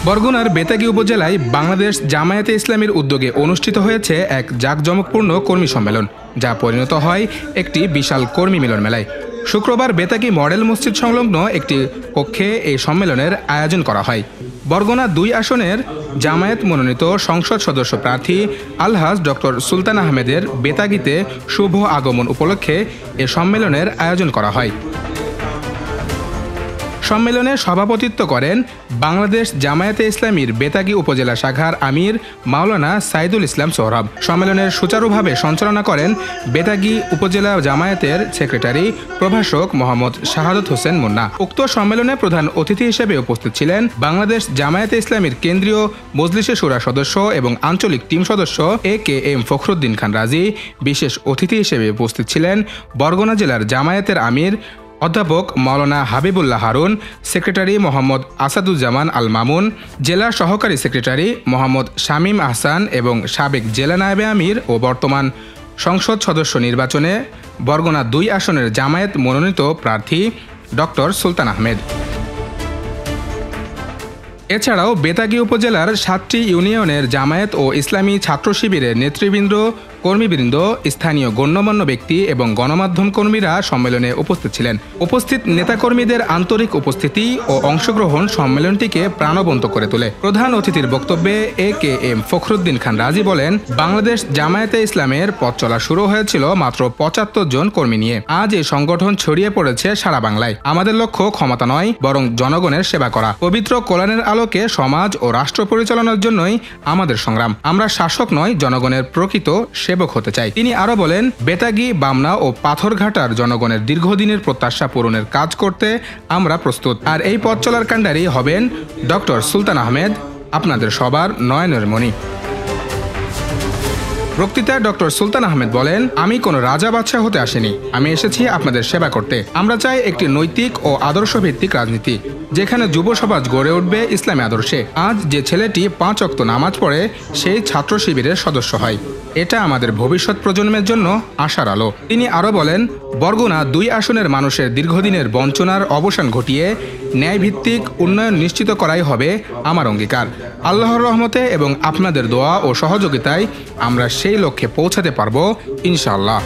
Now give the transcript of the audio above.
বরগুনার বেতাগী উপজেলায় বাংলাদেশ জামায়াতে ইসলামীর উদ্যোগে অনুষ্ঠিত হয়েছে এক জাঁকজমকপূর্ণ কর্মী সম্মেলন, যা পরিণত হয় একটি বিশাল কর্মী মিলন মেলায়। শুক্রবার বেতাগী মডেল মসজিদ সংলগ্ন একটি কক্ষে এই সম্মেলনের আয়োজন করা হয়। বরগুনা ২ আসনের জামায়াত মনোনীত সংসদ সদস্য প্রার্থী আলহাজ ডক্টর সুলতান আহমেদের বেতাগীতে শুভ আগমন উপলক্ষে এ সম্মেলনের আয়োজন করা হয়। সম্মেলনে সভাপতিত্ব করেন বাংলাদেশ জামায়াতে ইসলামীর বেতাগী উপজেলা শাখার আমির মাওলানা সাইদুল ইসলাম সোহরাব। সম্মেলনের সুচারুভাবে সঞ্চালনা করেন বেতাগী উপজেলা জামায়াতের সেক্রেটারি প্রভাষক মোহাম্মদ শাহাদত হোসেন মুন্না। উক্ত সম্মেলনে প্রধান অতিথি হিসেবে উপস্থিত ছিলেন বাংলাদেশ জামায়াতে ইসলামীর কেন্দ্রীয় মজলিসে শুরা সদস্য এবং আঞ্চলিক টিম সদস্য AKM ফখরুদ্দিন খান রাজি। বিশেষ অতিথি হিসেবে উপস্থিত ছিলেন বরগুনা জেলার জামায়াতের আমির অধ্যাপক মাওলানা হাবিবুল্লাহ হারুন, সেক্রেটারি মোহাম্মদ আসাদুজ্জামান আল মামুন, জেলা সহকারী সেক্রেটারি মোহাম্মদ শামীম আহসান এবং সাবেক জেলা নায়েবে আমির ও বর্তমান সংসদ সদস্য নির্বাচনে বরগুনা ২ আসনের জামায়াত মনোনীত প্রার্থী ডক্টর সুলতান আহমেদ। এছাড়াও বেতাগী উপজেলার ৭টি ইউনিয়নের জামায়াত ও ইসলামী ছাত্র শিবিরের নেতৃবৃন্দ, কর্মীবৃন্দ, স্থানীয় গণ্যমান্য ব্যক্তি এবং গণমাধ্যম কর্মীরা সম্মেলনে উপস্থিত ছিলেন। উপস্থিত নেতাকর্মীদের আন্তরিক উপস্থিতি ও অংশগ্রহণ সম্মেলনটিকে প্রাণবন্ত করে তোলে। প্রধান অতিথির বক্তব্যে AKM ফখরুদ্দিন খান রাজি বলেন, বাংলাদেশ জামায়াতে ইসলামের পথ চলা শুরু হয়েছিল মাত্র ৭৫ জন কর্মী নিয়ে। আজ এই সংগঠন ছড়িয়ে পড়েছে সারা বাংলায়। আমাদের লক্ষ্য ক্ষমতা নয়, বরং জনগণের সেবা করা। পবিত্র কোরআনের আলোকে সমাজ ও রাষ্ট্র পরিচালনার জন্যই আমাদের সংগ্রাম। আমরা শাসক নয়, জনগণের প্রকৃত সেবক হতে চাই। তিনি আরো বলেন, বেতাগী, বামনা ও পাথরঘাটার জনগণের দীর্ঘদিনের প্রত্যাশা পূরণের কাজ করতে আমরা প্রস্তুত। আর এই পথ চলার কাণ্ডারি হবেন ডক্টর সুলতান আহমেদ, আপনাদের সবার নয়নের মণি। বক্তৃতায় ডক্টর সুলতান আহমেদ বলেন, আমি কোনো রাজা বাদশাহ হতে আসিনি, আমি এসেছি আপনাদের সেবা করতে। আমরা চাই একটি নৈতিক ও আদর্শ ভিত্তিক রাজনীতি, যেখানে যুব সমাজ গড়ে উঠবে ইসলামী আদর্শে। আজ যে ছেলেটি ৫ ওয়াক্ত নামাজ পড়ে সেই ছাত্র শিবিরের সদস্য হয়, এটা আমাদের ভবিষ্যৎ প্রজন্মের জন্য আশার আলো। তিনি আরও বলেন, বরগুনা ২ আসনের মানুষের দীর্ঘদিনের বঞ্চনার অবসান ঘটিয়ে ন্যায়ভিত্তিক উন্নয়ন নিশ্চিত করাই হবে আমার অঙ্গীকার। আল্লাহর রহমতে এবং আপনাদের দোয়া ও সহযোগিতায় আমরা সেই লক্ষ্যে পৌঁছাতে পারব ইনশাআল্লাহ।